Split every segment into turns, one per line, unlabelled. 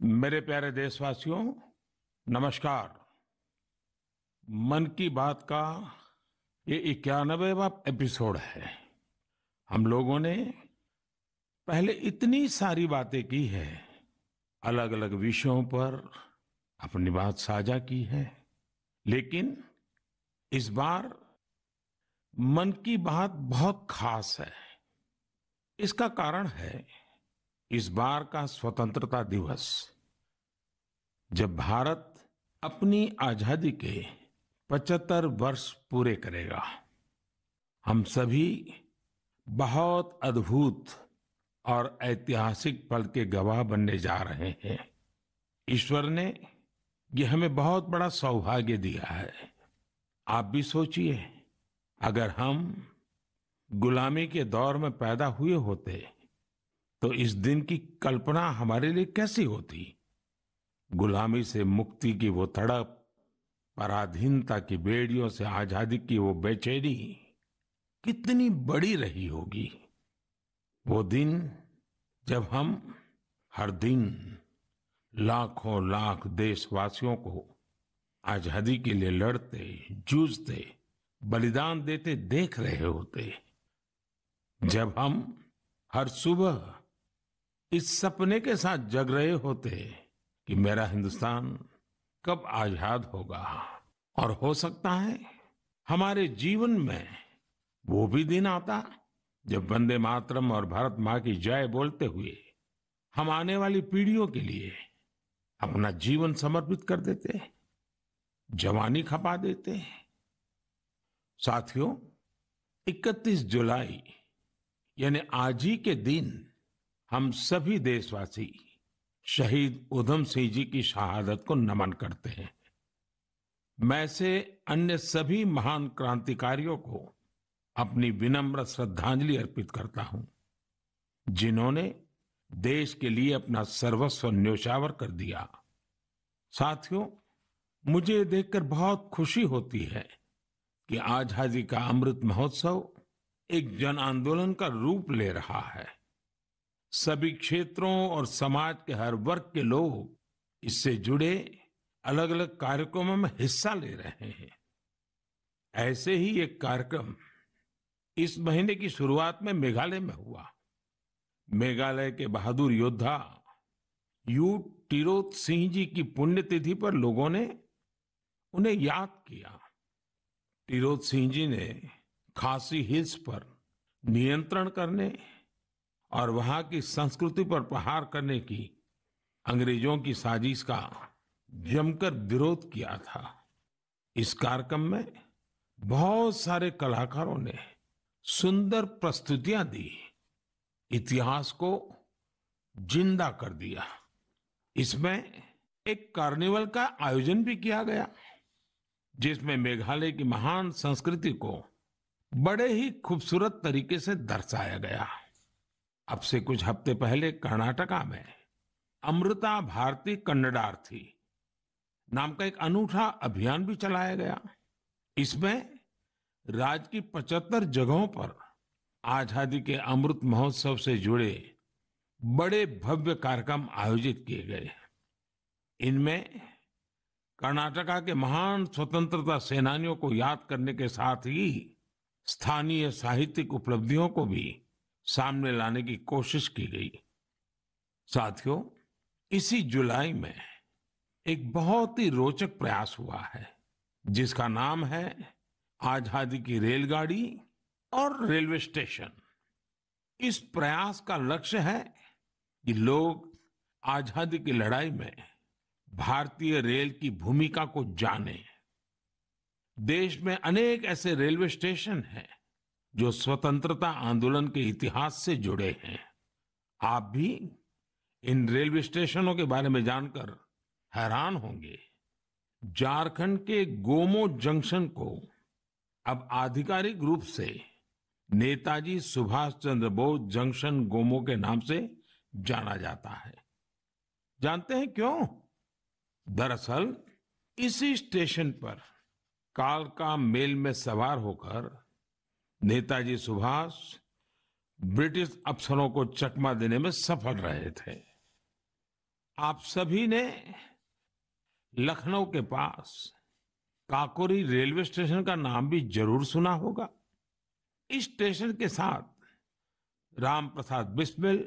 मेरे प्यारे देशवासियों, नमस्कार। मन की बात का ये 91वां एपिसोड है। हम लोगों ने पहले इतनी सारी बातें की है, अलग अलग विषयों पर अपनी बात साझा की है, लेकिन इस बार मन की बात बहुत खास है। इसका कारण है इस बार का स्वतंत्रता दिवस, जब भारत अपनी आजादी के 75 वर्ष पूरे करेगा। हम सभी बहुत अद्भुत और ऐतिहासिक पल के गवाह बनने जा रहे हैं। ईश्वर ने ये हमें बहुत बड़ा सौभाग्य दिया है। आप भी सोचिए, अगर हम गुलामी के दौर में पैदा हुए होते तो इस दिन की कल्पना हमारे लिए कैसी होती। गुलामी से मुक्ति की वो तड़प, पराधीनता की बेड़ियों से आजादी की वो बेचैनी कितनी बड़ी रही होगी। वो दिन जब हम हर दिन लाखों लाख देशवासियों को आजादी के लिए लड़ते, जूझते, बलिदान देते देख रहे होते। जब हम हर सुबह इस सपने के साथ जग रहे होते कि मेरा हिंदुस्तान कब आजाद होगा। और हो सकता है हमारे जीवन में वो भी दिन आता जब वंदे मातरम और भारत माँ की जय बोलते हुए हम आने वाली पीढ़ियों के लिए अपना जीवन समर्पित कर देते, जवानी खपा देते। साथियों, 31 जुलाई यानी आज ही के दिन हम सभी देशवासी शहीद उधम सिंह जी की शहादत को नमन करते हैं। मैं से अन्य सभी महान क्रांतिकारियों को अपनी विनम्र श्रद्धांजलि अर्पित करता हूं, जिन्होंने देश के लिए अपना सर्वस्व न्योछावर कर दिया। साथियों, मुझे ये देखकर बहुत खुशी होती है कि आजादी का अमृत महोत्सव एक जन आंदोलन का रूप ले रहा है। सभी क्षेत्रों और समाज के हर वर्ग के लोग इससे जुड़े अलग अलग कार्यक्रमों में हिस्सा ले रहे हैं। ऐसे ही एक कार्यक्रम इस महीने की शुरुआत में मेघालय में हुआ। मेघालय के बहादुर योद्धा यू टिरोत सिंह जी की पुण्यतिथि पर लोगों ने उन्हें याद किया। टिरोत सिंह जी ने खासी हिल्स पर नियंत्रण करने और वहां की संस्कृति पर प्रहार करने की अंग्रेजों की साजिश का जमकर विरोध किया था। इस कार्यक्रम में बहुत सारे कलाकारों ने सुंदर प्रस्तुतियां दी, इतिहास को जिंदा कर दिया। इसमें एक कार्निवल का आयोजन भी किया गया, जिसमें मेघालय की महान संस्कृति को बड़े ही खूबसूरत तरीके से दर्शाया गया। अब से कुछ हफ्ते पहले कर्नाटका में अमृता भारती कन्नडार्थी नाम का एक अनूठा अभियान भी चलाया गया। इसमें राज्य की 75 जगहों पर आजादी के अमृत महोत्सव से जुड़े बड़े भव्य कार्यक्रम आयोजित किए गए। इनमें कर्नाटका के महान स्वतंत्रता सेनानियों को याद करने के साथ ही स्थानीय साहित्यिक उपलब्धियों को भी सामने लाने की कोशिश की गई। साथियों, इसी जुलाई में एक बहुत ही रोचक प्रयास हुआ है, जिसका नाम है आजादी की रेलगाड़ी और रेलवे स्टेशन। इस प्रयास का लक्ष्य है कि लोग आजादी की लड़ाई में भारतीय रेल की भूमिका को जानें। देश में अनेक ऐसे रेलवे स्टेशन हैं जो स्वतंत्रता आंदोलन के इतिहास से जुड़े हैं। आप भी इन रेलवे स्टेशनों के बारे में जानकर हैरान होंगे। झारखंड के गोमो जंक्शन को अब आधिकारिक रूप से नेताजी सुभाष चंद्र बोस जंक्शन गोमो के नाम से जाना जाता है। जानते हैं क्यों? दरअसल इसी स्टेशन पर कालका मेल में सवार होकर नेताजी सुभाष ब्रिटिश अफसरों को चकमा देने में सफल रहे थे। आप सभी ने लखनऊ के पास काकोरी रेलवे स्टेशन का नाम भी जरूर सुना होगा। इस स्टेशन के साथ राम प्रसाद बिस्मिल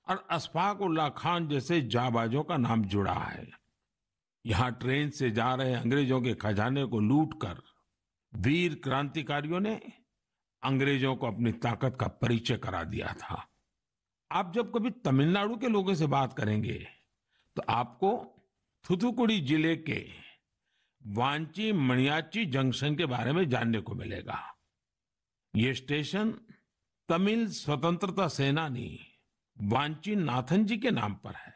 और अशफाक उल्लाह खान जैसे जाबाजों का नाम जुड़ा है। यहाँ ट्रेन से जा रहे अंग्रेजों के खजाने को लूटकर वीर क्रांतिकारियों ने अंग्रेजों को अपनी ताकत का परिचय करा दिया था। आप जब कभी तमिलनाडु के लोगों से बात करेंगे तो आपको थूथुकुडी जिले के वांची मणियाच्ची जंक्शन के बारे में जानने को मिलेगा। ये स्टेशन तमिल स्वतंत्रता सेनानी वांची नाथन जी के नाम पर है।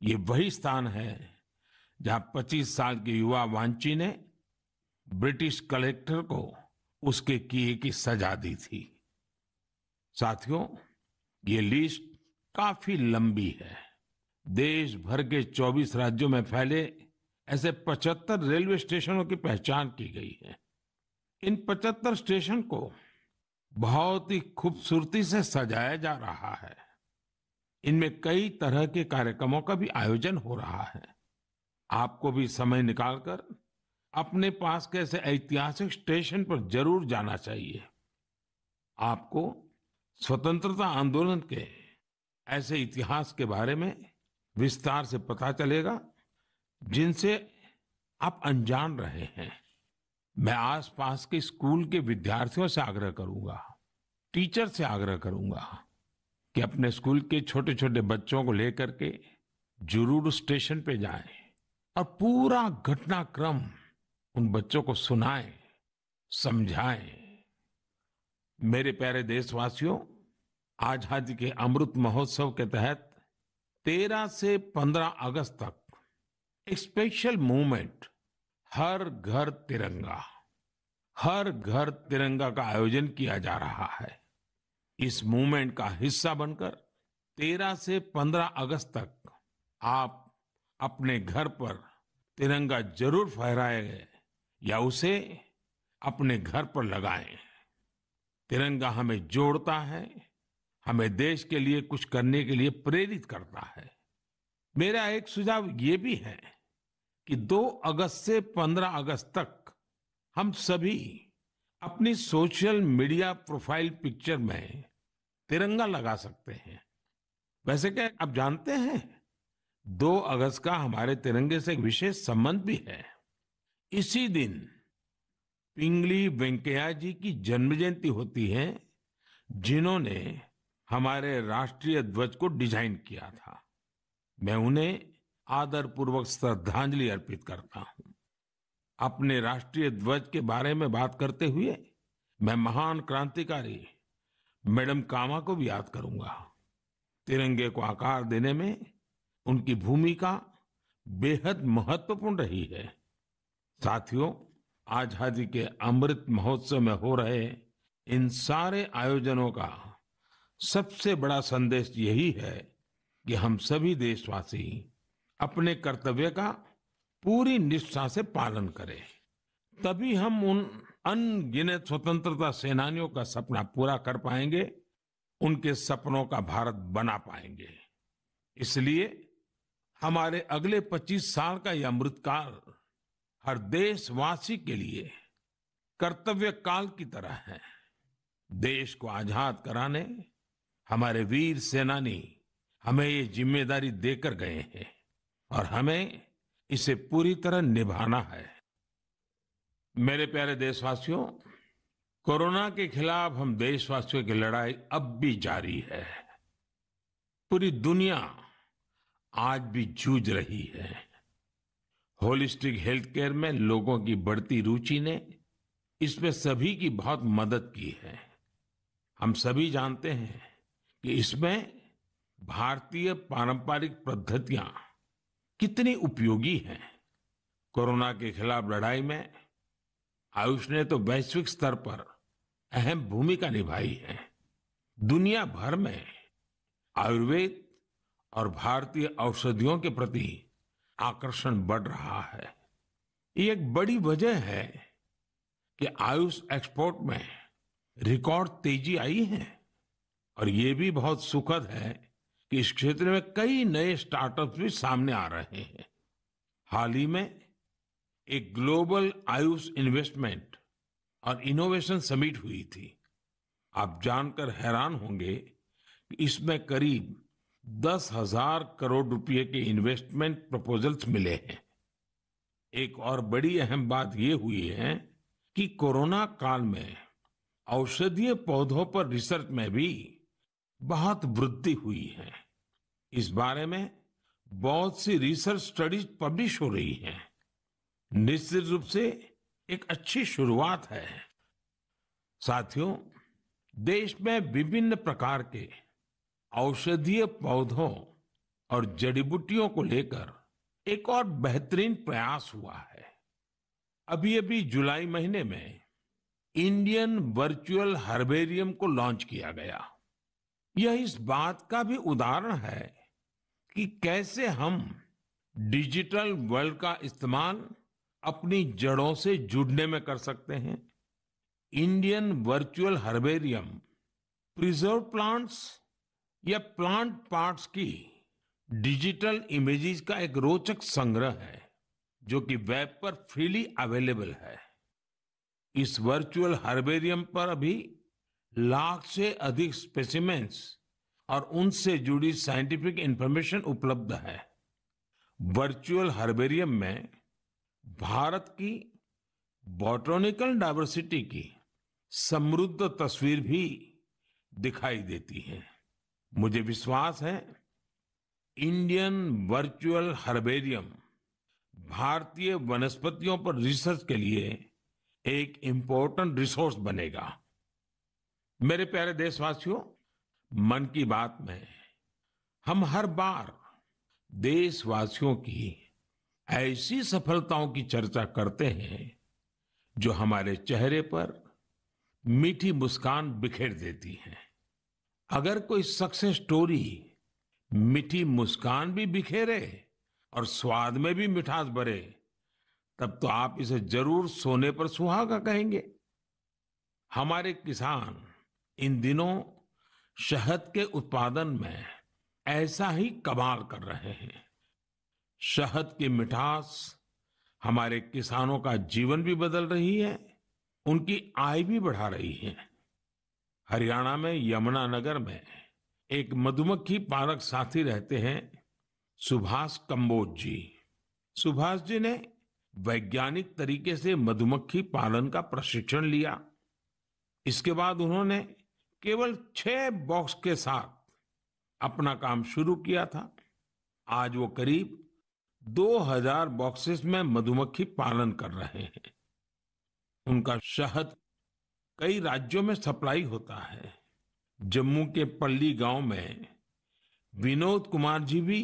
ये वही स्थान है जहां 25 साल के युवा वांची ने ब्रिटिश कलेक्टर को उसके किए की सजा दी थी। साथियों, ये लिस्ट काफी लंबी है। देश भर के 24 राज्यों में फैले ऐसे 75 रेलवे स्टेशनों की पहचान की गई है। इन 75 स्टेशन को बहुत ही खूबसूरती से सजाया जा रहा है। इनमें कई तरह के कार्यक्रमों का भी आयोजन हो रहा है। आपको भी समय निकालकर अपने पास के ऐसे ऐतिहासिक स्टेशन पर जरूर जाना चाहिए। आपको स्वतंत्रता आंदोलन के ऐसे इतिहास के बारे में विस्तार से पता चलेगा जिनसे आप अनजान रहे हैं। मैं आसपास के स्कूल के विद्यार्थियों से आग्रह करूंगा, टीचर से आग्रह करूंगा कि अपने स्कूल के छोटे छोटे बच्चों को लेकर के जरूर स्टेशन पे जाएं और पूरा घटनाक्रम उन बच्चों को सुनाएं, समझाएं। मेरे प्यारे देशवासियों, आजादी के अमृत महोत्सव के तहत 13 से 15 अगस्त तक एक स्पेशल मूवमेंट हर घर तिरंगा, हर घर तिरंगा का आयोजन किया जा रहा है। इस मूवमेंट का हिस्सा बनकर 13 से 15 अगस्त तक आप अपने घर पर तिरंगा जरूर फहराएं या उसे अपने घर पर लगाएं। तिरंगा हमें जोड़ता है, हमें देश के लिए कुछ करने के लिए प्रेरित करता है। मेरा एक सुझाव ये भी है कि 2 अगस्त से 15 अगस्त तक हम सभी अपनी सोशल मीडिया प्रोफाइल पिक्चर में तिरंगा लगा सकते हैं। वैसे क्या आप जानते हैं 2 अगस्त का हमारे तिरंगे से एक विशेष संबंध भी है। इसी दिन पिंगली वेंकैया जी की जन्म जयंती होती है, जिन्होंने हमारे राष्ट्रीय ध्वज को डिजाइन किया था। मैं उन्हें आदरपूर्वक श्रद्धांजलि अर्पित करता हूं। अपने राष्ट्रीय ध्वज के बारे में बात करते हुए मैं महान क्रांतिकारी मैडम कामा को भी याद करूंगा। तिरंगे को आकार देने में उनकी भूमिका बेहद महत्वपूर्ण रही है। साथियों, आजादी के अमृत महोत्सव में हो रहे इन सारे आयोजनों का सबसे बड़ा संदेश यही है कि हम सभी देशवासी अपने कर्तव्य का पूरी निष्ठा से पालन करें। तभी हम उन अनगिनत स्वतंत्रता सेनानियों का सपना पूरा कर पाएंगे, उनके सपनों का भारत बना पाएंगे। इसलिए हमारे अगले 25 साल का यह अमृतकाल हर देशवासी के लिए कर्तव्य काल की तरह है। देश को आजाद कराने हमारे वीर सेनानी हमें ये जिम्मेदारी देकर गए हैं और हमें इसे पूरी तरह निभाना है। मेरे प्यारे देशवासियों, कोरोना के खिलाफ हम देशवासियों की लड़ाई अब भी जारी है। पूरी दुनिया आज भी जूझ रही है। होलिस्टिक हेल्थ केयर में लोगों की बढ़ती रुचि ने इसमें सभी की बहुत मदद की है। हम सभी जानते हैं कि इसमें भारतीय पारंपरिक पद्धतियां कितनी उपयोगी हैं। कोरोना के खिलाफ लड़ाई में आयुष ने तो वैश्विक स्तर पर अहम भूमिका निभाई है। दुनिया भर में आयुर्वेद और भारतीय औषधियों के प्रति आकर्षण बढ़ रहा है। ये एक बड़ी वजह है कि आयुष एक्सपोर्ट में रिकॉर्ड तेजी आई है और ये भी बहुत सुखद है कि इस क्षेत्र में कई नए स्टार्टअप्स भी सामने आ रहे हैं। हाल ही में एक ग्लोबल आयुष इन्वेस्टमेंट और इनोवेशन समिट हुई थी। आप जानकर हैरान होंगे कि इसमें करीब 10,000 करोड़ रुपए के इन्वेस्टमेंट प्रपोजल्स मिले हैं। एक और बड़ी अहम बात यह हुई है कि कोरोना काल में औषधीय पौधों पर रिसर्च में भी बहुत वृद्धि हुई है। इस बारे में बहुत सी रिसर्च स्टडीज पब्लिश हो रही हैं। निश्चित रूप से एक अच्छी शुरुआत है। साथियों, देश में विभिन्न प्रकार के औषधीय पौधों और जड़ी बूटियों को लेकर एक और बेहतरीन प्रयास हुआ है। अभी अभी जुलाई महीने में इंडियन वर्चुअल हर्बेरियम को लॉन्च किया गया। यह इस बात का भी उदाहरण है कि कैसे हम डिजिटल वर्ल्ड का इस्तेमाल अपनी जड़ों से जुड़ने में कर सकते हैं। Indian virtual herbarium preserve plants या प्लांट पार्ट्स की डिजिटल इमेजेस का एक रोचक संग्रह है जो कि वेब पर फ्रीली अवेलेबल है। इस वर्चुअल हर्बेरियम पर अभी लाख से अधिक स्पेसिमेंस और उनसे जुड़ी साइंटिफिक इंफॉर्मेशन उपलब्ध है। वर्चुअल हर्बेरियम में भारत की बॉटनिकल डाइवर्सिटी की समृद्ध तस्वीर भी दिखाई देती है। मुझे विश्वास है इंडियन वर्चुअल हर्बेरियम भारतीय वनस्पतियों पर रिसर्च के लिए एक इम्पोर्टेंट रिसोर्स बनेगा। मेरे प्यारे देशवासियों, मन की बात में हम हर बार देशवासियों की ऐसी सफलताओं की चर्चा करते हैं जो हमारे चेहरे पर मीठी मुस्कान बिखेर देती है। अगर कोई सक्सेस स्टोरी मीठी मुस्कान भी बिखेरे और स्वाद में भी मिठास भरे, तब तो आप इसे जरूर सोने पर सुहागा कहेंगे। हमारे किसान इन दिनों शहद के उत्पादन में ऐसा ही कमाल कर रहे हैं। शहद की मिठास हमारे किसानों का जीवन भी बदल रही है, उनकी आय भी बढ़ा रही है। हरियाणा में यमुनानगर में एक मधुमक्खी पालक साथी रहते हैं, सुभाष कंबोज जी। सुभाष जी ने वैज्ञानिक तरीके से मधुमक्खी पालन का प्रशिक्षण लिया। इसके बाद उन्होंने केवल 6 बॉक्स के साथ अपना काम शुरू किया था। आज वो करीब 2000 बॉक्सेस में मधुमक्खी पालन कर रहे हैं। उनका शहद कई राज्यों में सप्लाई होता है। जम्मू के पल्ली गांव में विनोद कुमार जी भी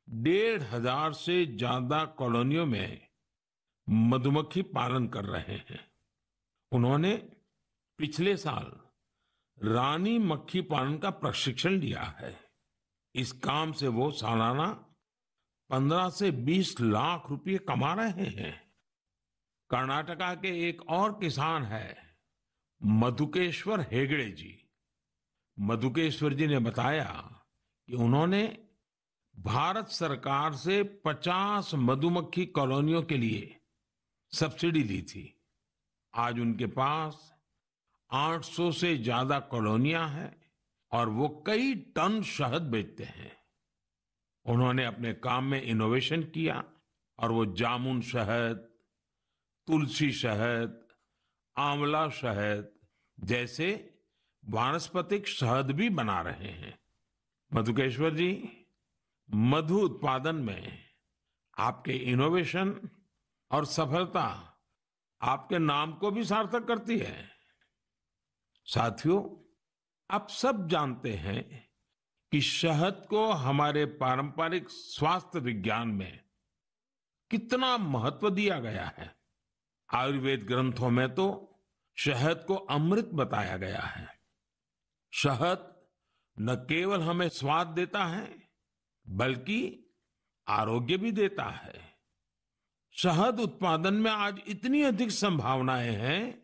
1500 से ज्यादा कॉलोनियों में मधुमक्खी पालन कर रहे हैं। उन्होंने पिछले साल रानी मक्खी पालन का प्रशिक्षण लिया है। इस काम से वो सालाना 15 से 20 लाख रुपए कमा रहे हैं। कर्नाटका के एक और किसान है मधुकेश्वर हेगड़े जी। मधुकेश्वर जी ने बताया कि उन्होंने भारत सरकार से 50 मधुमक्खी कॉलोनियों के लिए सब्सिडी ली थी। आज उनके पास 800 से ज्यादा कॉलोनियां हैं और वो कई टन शहद बेचते हैं। उन्होंने अपने काम में इनोवेशन किया और वो जामुन शहद, तुलसी शहद, आंवला शहद जैसे वानस्पतिक शहद भी बना रहे हैं। मधुकेश्वर जी, मधु उत्पादन में आपके इनोवेशन और सफलता आपके नाम को भी सार्थक करती है। साथियों, आप सब जानते हैं कि शहद को हमारे पारंपरिक स्वास्थ्य विज्ञान में कितना महत्व दिया गया है। आयुर्वेद ग्रंथों में तो शहद को अमृत बताया गया है। शहद न केवल हमें स्वाद देता है बल्कि आरोग्य भी देता है। शहद उत्पादन में आज इतनी अधिक संभावनाएं हैं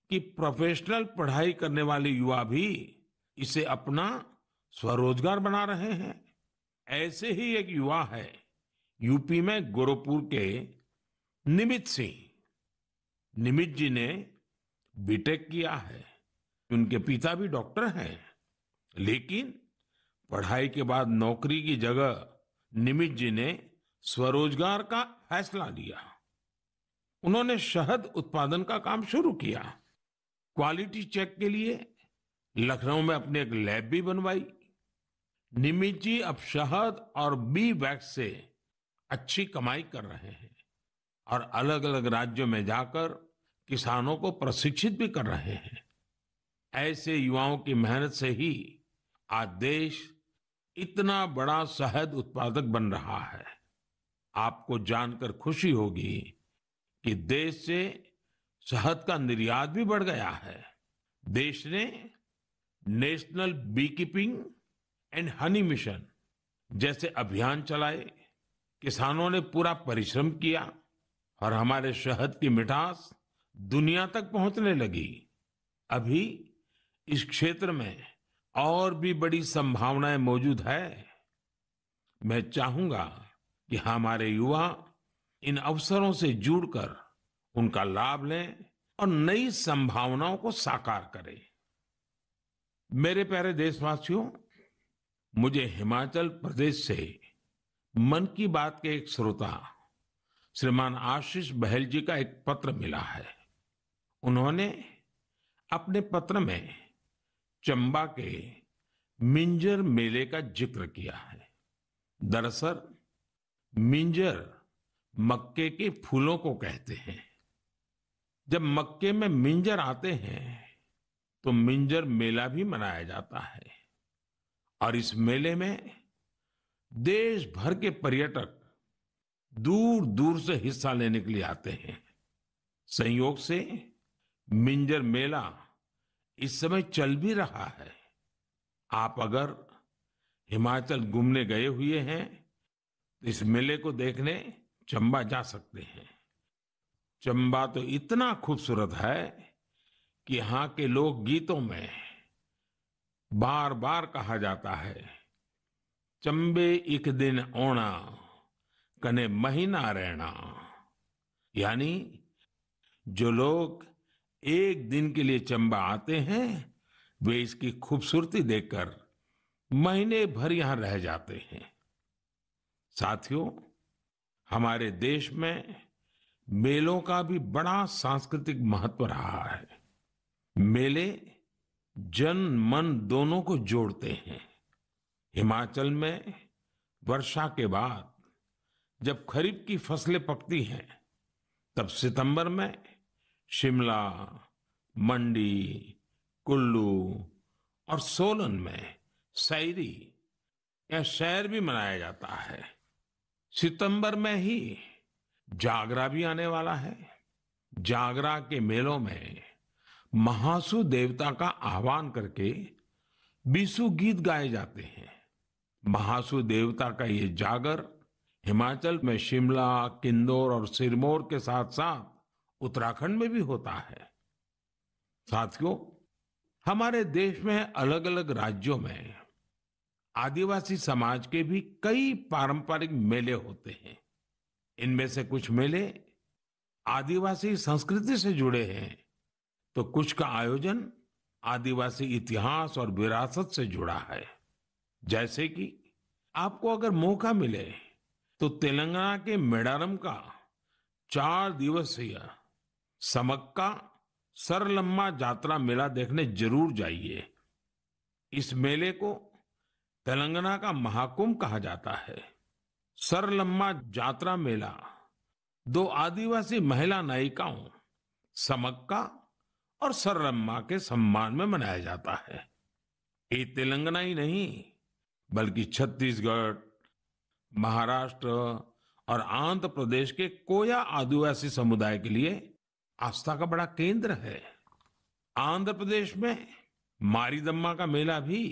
कि प्रोफेशनल पढ़ाई करने वाले युवा भी इसे अपना स्वरोजगार बना रहे हैं। ऐसे ही एक युवा है यूपी में गोरखपुर के निमित सिंह। निमित जी ने बीटेक किया है। उनके पिता भी डॉक्टर हैं, लेकिन पढ़ाई के बाद नौकरी की जगह निमित जी ने स्वरोजगार का फैसला लिया। उन्होंने शहद उत्पादन का काम शुरू किया। क्वालिटी चेक के लिए लखनऊ में अपनी एक लैब भी बनवाई। निमित जी अब शहद और बी वैक्स से अच्छी कमाई कर रहे हैं और अलग अलग राज्यों में जाकर किसानों को प्रशिक्षित भी कर रहे हैं। ऐसे युवाओं की मेहनत से ही आज देश इतना बड़ा शहद उत्पादक बन रहा है। आपको जानकर खुशी होगी कि देश से शहद का निर्यात भी बढ़ गया है। देश ने national bee keeping and honey mission जैसे अभियान चलाए। किसानों ने पूरा परिश्रम किया और हमारे शहद की मिठास दुनिया तक पहुंचने लगी। अभी इस क्षेत्र में और भी बड़ी संभावनाएं मौजूद है। मैं चाहूंगा कि हमारे युवा इन अवसरों से जुड़कर उनका लाभ लें और नई संभावनाओं को साकार करें। मेरे प्यारे देशवासियों, मुझे हिमाचल प्रदेश से मन की बात के एक श्रोता श्रीमान आशीष बहल जी का एक पत्र मिला है। उन्होंने अपने पत्र में चंबा के मिंजर मेले का जिक्र किया है। दरअसल मिंजर मक्के के फूलों को कहते हैं। जब मक्के में मिंजर आते हैं तो मिंजर मेला भी मनाया जाता है और इस मेले में देश भर के पर्यटक दूर दूर से हिस्सा लेने के लिए आते हैं। संयोग से मिंजर मेला इस समय चल भी रहा है। आप अगर हिमाचल घूमने गए हुए हैं तो इस मेले को देखने चंबा जा सकते हैं। चंबा तो इतना खूबसूरत है कि यहाँ के लोक गीतों में बार बार कहा जाता है, चंबे एक दिन ओना कने महीना रहना। यानी जो लोग एक दिन के लिए चंबा आते हैं वे इसकी खूबसूरती देखकर महीने भर यहां रह जाते हैं। साथियों, हमारे देश में मेलों का भी बड़ा सांस्कृतिक महत्व रहा है। मेले जन मन दोनों को जोड़ते हैं। हिमाचल में वर्षा के बाद जब खरीफ की फसलें पकती हैं, तब सितंबर में शिमला, मंडी, कुल्लू और सोलन में सैरी या सैर भी मनाया जाता है। सितंबर में ही जागरा भी आने वाला है। जागरा के मेलों में महासू देवता का आह्वान करके बीसू गीत गाए जाते हैं। महासू देवता का ये जागर हिमाचल में शिमला, किन्नौर और सिरमौर के साथ साथ उत्तराखंड में भी होता है। साथियों, हमारे देश में अलग अलग राज्यों में आदिवासी समाज के भी कई पारंपरिक मेले होते हैं। इनमें से कुछ मेले आदिवासी संस्कृति से जुड़े हैं तो कुछ का आयोजन आदिवासी इतिहास और विरासत से जुड़ा है। जैसे कि आपको अगर मौका मिले तो तेलंगाना के मेडारम का 4 दिवसीय समक्का सरलम्मा जात्रा मेला देखने जरूर जाइए। इस मेले को तेलंगाना का महाकुंभ कहा जाता है। सरलम्मा जात्रा मेला 2 आदिवासी महिला नायिकाओं समक्का और सरलम्मा के सम्मान में मनाया जाता है। ये तेलंगाना ही नहीं बल्कि छत्तीसगढ़, महाराष्ट्र और आंध्र प्रदेश के कोया आदिवासी समुदाय के लिए आस्था का बड़ा केंद्र है। आंध्र प्रदेश में मारीदम्मा का मेला भी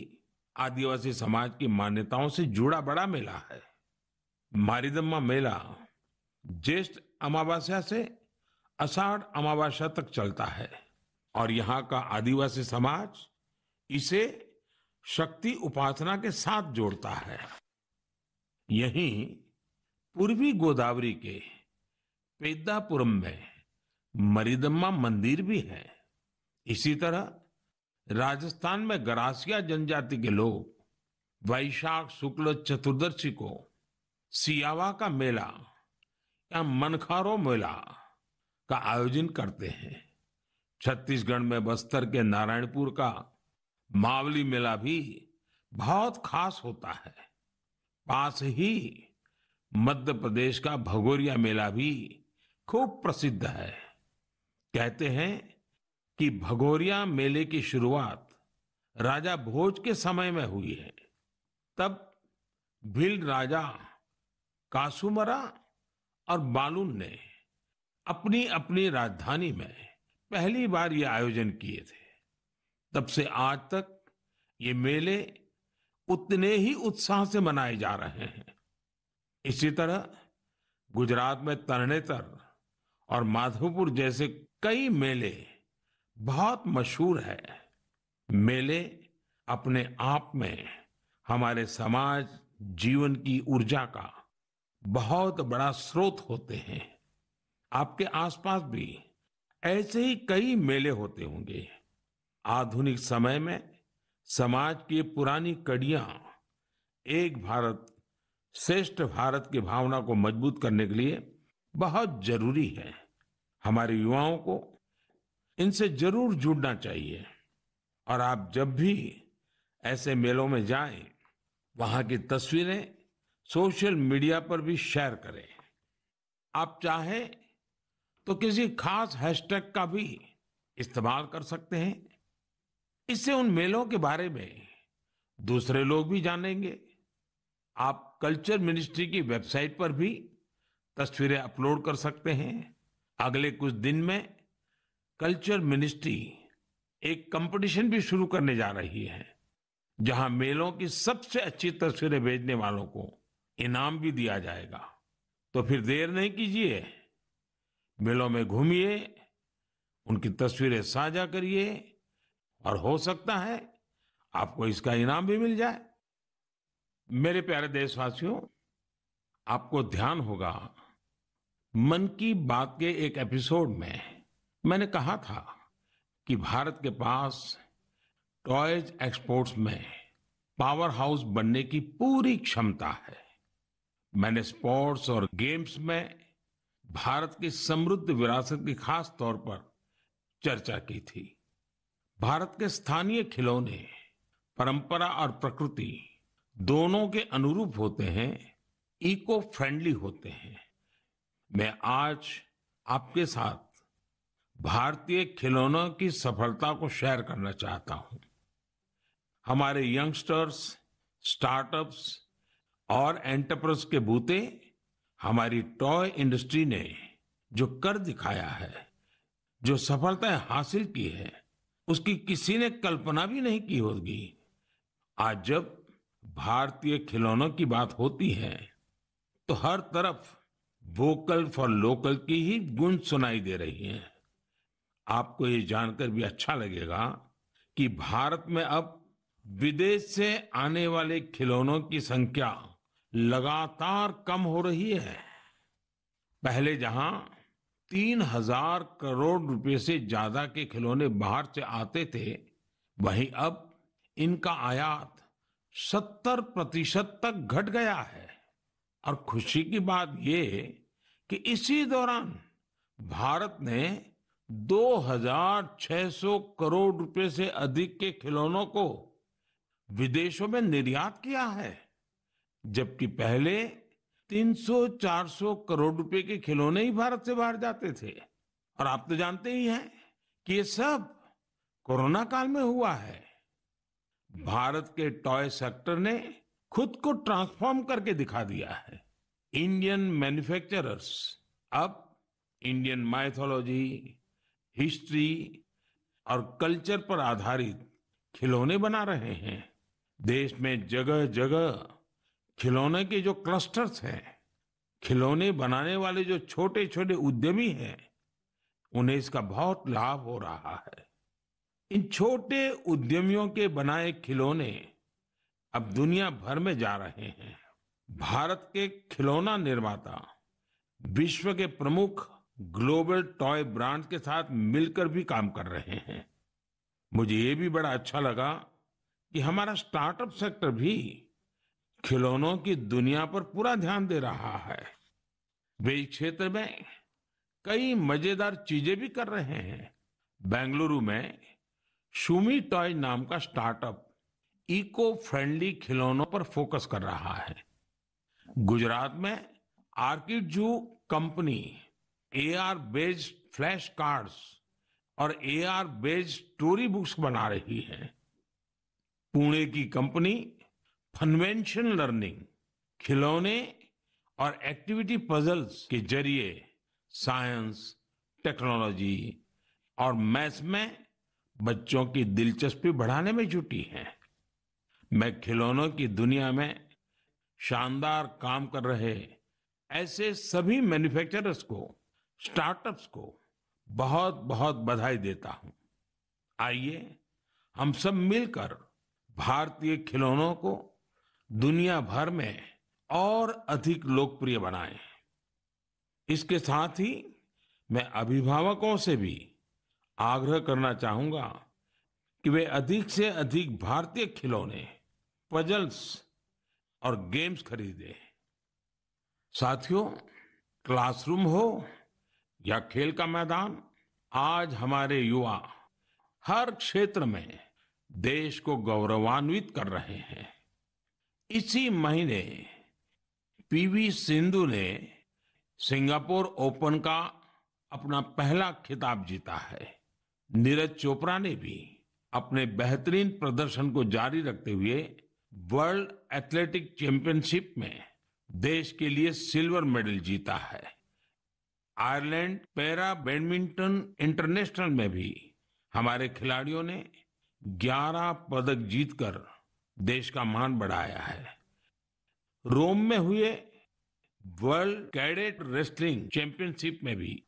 आदिवासी समाज की मान्यताओं से जुड़ा बड़ा मेला है। मारीदम्मा मेला ज्येष्ठ अमावस्या से आषाढ़ अमावस्या तक चलता है और यहाँ का आदिवासी समाज इसे शक्ति उपासना के साथ जोड़ता है। यहीं पूर्वी गोदावरी के पेद्दापुरम में मरिदम्मा मंदिर भी है। इसी तरह राजस्थान में गरासिया जनजाति के लोग वैशाख शुक्ल चतुर्दशी को सियावा का मेला या मनखारो मेला का आयोजन करते हैं। छत्तीसगढ़ में बस्तर के नारायणपुर का मावली मेला भी बहुत खास होता है। पास ही मध्य प्रदेश का भगोरिया मेला भी खूब प्रसिद्ध है। कहते हैं कि भगोरिया मेले की शुरुआत राजा भोज के समय में हुई है। तब भील राजा कासूमरा और बालून ने अपनी अपनी राजधानी में पहली बार ये आयोजन किए थे। तब से आज तक ये मेले उतने ही उत्साह से मनाए जा रहे हैं। इसी तरह गुजरात में तरणेतर और माधवपुर जैसे कई मेले बहुत मशहूर है। मेले अपने आप में हमारे समाज जीवन की ऊर्जा का बहुत बड़ा स्रोत होते हैं। आपके आसपास भी ऐसे ही कई मेले होते होंगे। आधुनिक समय में समाज की पुरानी कड़ियां एक भारत श्रेष्ठ भारत की भावना को मजबूत करने के लिए बहुत जरूरी है। हमारे युवाओं को इनसे जरूर जुड़ना चाहिए। और आप जब भी ऐसे मेलों में जाएं, वहां की तस्वीरें सोशल मीडिया पर भी शेयर करें। आप चाहें तो किसी खास हैशटैग का भी इस्तेमाल कर सकते हैं। इससे उन मेलों के बारे में दूसरे लोग भी जानेंगे। आप कल्चर मिनिस्ट्री की वेबसाइट पर भी तस्वीरें अपलोड कर सकते हैं। अगले कुछ दिन में कल्चर मिनिस्ट्री एक कंपटीशन भी शुरू करने जा रही है, जहां मेलों की सबसे अच्छी तस्वीरें भेजने वालों को इनाम भी दिया जाएगा। तो फिर देर नहीं कीजिए, मेलों में घूमिए, उनकी तस्वीरें साझा करिए और हो सकता है आपको इसका इनाम भी मिल जाए। मेरे प्यारे देशवासियों, आपको ध्यान होगा मन की बात के एक एपिसोड में मैंने कहा था कि भारत के पास टॉयज एक्सपोर्ट्स में पावर हाउस बनने की पूरी क्षमता है। मैंने स्पोर्ट्स और गेम्स में भारत की समृद्ध विरासत की खास तौर पर चर्चा की थी। भारत के स्थानीय खिलौने परंपरा और प्रकृति दोनों के अनुरूप होते हैं, इको फ्रेंडली होते हैं। मैं आज आपके साथ भारतीय खिलौनों की सफलता को शेयर करना चाहता हूं। हमारे यंगस्टर्स, स्टार्टअप्स और एंटरप्रेन्योर्स के बूते हमारी टॉय इंडस्ट्री ने जो कर दिखाया है, जो सफलताएं हासिल की है, उसकी किसी ने कल्पना भी नहीं की होगी। आज जब भारतीय खिलौनों की बात होती है तो हर तरफ वोकल फॉर लोकल की ही गूंज सुनाई दे रही है। आपको ये जानकर भी अच्छा लगेगा कि भारत में अब विदेश से आने वाले खिलौनों की संख्या लगातार कम हो रही है। पहले जहां 3,000 करोड़ रुपए से ज्यादा के खिलौने बाहर से आते थे, वहीं अब इनका आयात 70% तक घट गया है। और खुशी की बात यह कि इसी दौरान भारत ने 2,600 करोड़ रुपए से अधिक के खिलौनों को विदेशों में निर्यात किया है, जबकि पहले 300-400 करोड़ रुपए के खिलौने ही भारत से बाहर जाते थे। और आप तो जानते ही हैं कि ये सब कोरोना काल में हुआ है। भारत के टॉय सेक्टर ने खुद को ट्रांसफॉर्म करके दिखा दिया है। इंडियन मैन्युफैक्चरर्स अब इंडियन माइथोलॉजी, हिस्ट्री और कल्चर पर आधारित खिलौने बना रहे हैं। देश में जगह जगह खिलौने के जो क्लस्टर्स हैं, खिलौने बनाने वाले जो छोटे छोटे उद्यमी हैं, उन्हें इसका बहुत लाभ हो रहा है। इन छोटे उद्यमियों के बनाए खिलौने अब दुनिया भर में जा रहे हैं। भारत के खिलौना निर्माता विश्व के प्रमुख ग्लोबल टॉय ब्रांड्स के साथ मिलकर भी काम कर रहे हैं। मुझे ये भी बड़ा अच्छा लगा कि हमारा स्टार्टअप सेक्टर भी खिलौनों की दुनिया पर पूरा ध्यान दे रहा है। वे इस क्षेत्र में कई मजेदार चीजें भी कर रहे हैं। बेंगलुरु में शूमी टॉय नाम का स्टार्टअप इको फ्रेंडली खिलौनों पर फोकस कर रहा है। गुजरात में आर्किडजू company AR based flash cards और एआर बेस्ड स्टोरी बुक्स बना रही है। पुणे की कंपनी फनवेंशन लर्निंग खिलौने और एक्टिविटी पजल्स के जरिए साइंस, टेक्नोलॉजी और मैथ्स में बच्चों की दिलचस्पी बढ़ाने में जुटी है। मैं खिलौनों की दुनिया में शानदार काम कर रहे ऐसे सभी मैन्युफैक्चरर्स को, स्टार्टअप्स को बहुत बहुत बधाई देता हूं। आइए हम सब मिलकर भारतीय खिलौनों को दुनिया भर में और अधिक लोकप्रिय बनाएं। इसके साथ ही मैं अभिभावकों से भी आग्रह करना चाहूंगा कि वे अधिक से अधिक भारतीय खिलौने, पजल्स और गेम्स खरीदें। साथियों, क्लासरूम हो या खेल का मैदान, आज हमारे युवा हर क्षेत्र में देश को गौरवान्वित कर रहे हैं। इसी महीने पीवी सिंधु ने सिंगापुर ओपन का अपना पहला खिताब जीता है। नीरज चोपड़ा ने भी अपने बेहतरीन प्रदर्शन को जारी रखते हुए वर्ल्ड एथलेटिक चैंपियनशिप में देश के लिए सिल्वर मेडल जीता है। आयरलैंड पैरा बैडमिंटन इंटरनेशनल में भी हमारे खिलाड़ियों ने 11 पदक जीतकर देश का मान बढ़ाया है। रोम में हुए वर्ल्ड कैडेट रेसलिंग चैंपियनशिप में भी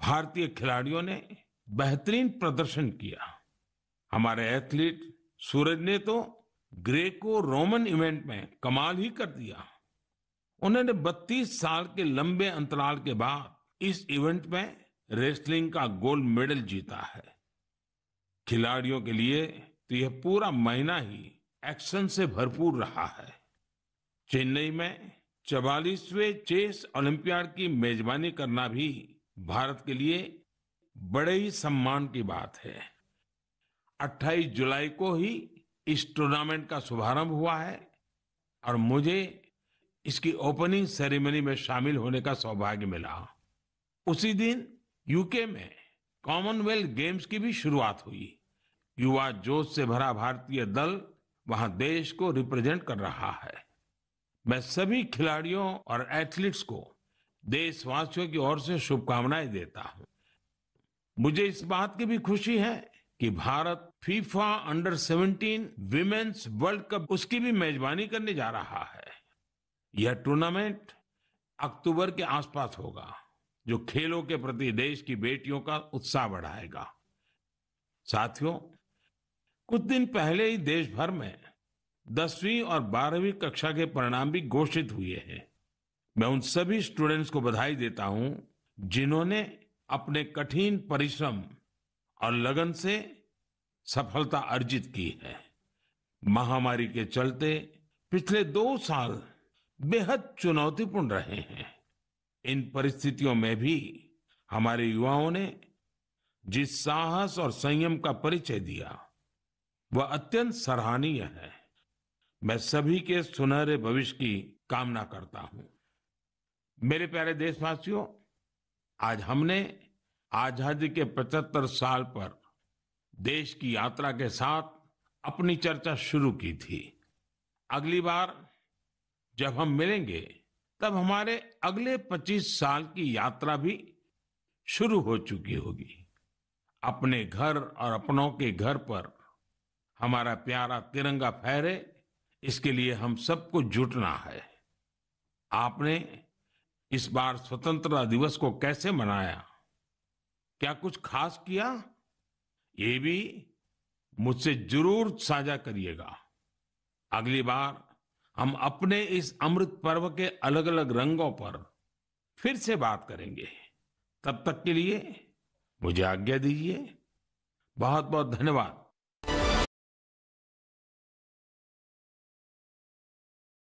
भारतीय खिलाड़ियों ने बेहतरीन प्रदर्शन किया। हमारे एथलीट सूरज ने तो ग्रेको रोमन इवेंट में कमाल ही कर दिया। उन्होंने 32 साल के लंबे अंतराल के बाद इस इवेंट में रेसलिंग का गोल्ड मेडल जीता है। खिलाड़ियों के लिए तो यह पूरा महीना ही एक्शन से भरपूर रहा है। चेन्नई में 44वें चेस ओलंपियाड की मेजबानी करना भी भारत के लिए बड़े ही सम्मान की बात है। 28 जुलाई को ही इस टूर्नामेंट का शुभारंभ हुआ है और मुझे इसकी ओपनिंग सेरेमनी में शामिल होने का सौभाग्य मिला। उसी दिन यूके में कॉमनवेल्थ गेम्स की भी शुरुआत हुई। युवा जोश से भरा भारतीय दल वहां देश को रिप्रेजेंट कर रहा है। मैं सभी खिलाड़ियों और एथलीट्स को देशवासियों की ओर से शुभकामनाएं देता हूं। मुझे इस बात की भी खुशी है कि Bharat FIFA under 17 women's world cup उसकी भी मेजबानी करने जा रहा है। यह टूर्नामेंट अक्टूबर के आसपास होगा, जो खेलों के प्रति देश की बेटियों का उत्साह बढ़ाएगा। साथियों, कुछ दिन पहले ही देश भर में 10वीं और 12वीं कक्षा के परिणाम भी घोषित हुए हैं। मैं उन सभी स्टूडेंट्स को बधाई देता हूं जिन्होंने अपने कठिन परिश्रम और लगन से सफलता अर्जित की है। महामारी के चलते पिछले 2 साल बेहद चुनौतीपूर्ण रहे हैं। इन परिस्थितियों में भी हमारे युवाओं ने जिस साहस और संयम का परिचय दिया, वह अत्यंत सराहनीय है। मैं सभी के सुनहरे भविष्य की कामना करता हूं। मेरे प्यारे देशवासियों, आज हमने आजादी के 75 साल पर देश की यात्रा के साथ अपनी चर्चा शुरू की थी। अगली बार जब हम मिलेंगे तब हमारे अगले 25 साल की यात्रा भी शुरू हो चुकी होगी। अपने घर और अपनों के घर पर हमारा प्यारा तिरंगा फहरे, इसके लिए हम सबको जुटना है। आपने इस बार स्वतंत्रता दिवस को कैसे मनाया? क्या कुछ खास किया? ये भी मुझसे जरूर साझा करिएगा। अगली बार हम अपने इस अमृत पर्व के अलग अलग रंगों पर फिर से बात करेंगे। तब तक के लिए मुझे आज्ञा दीजिए। बहुत बहुत धन्यवाद।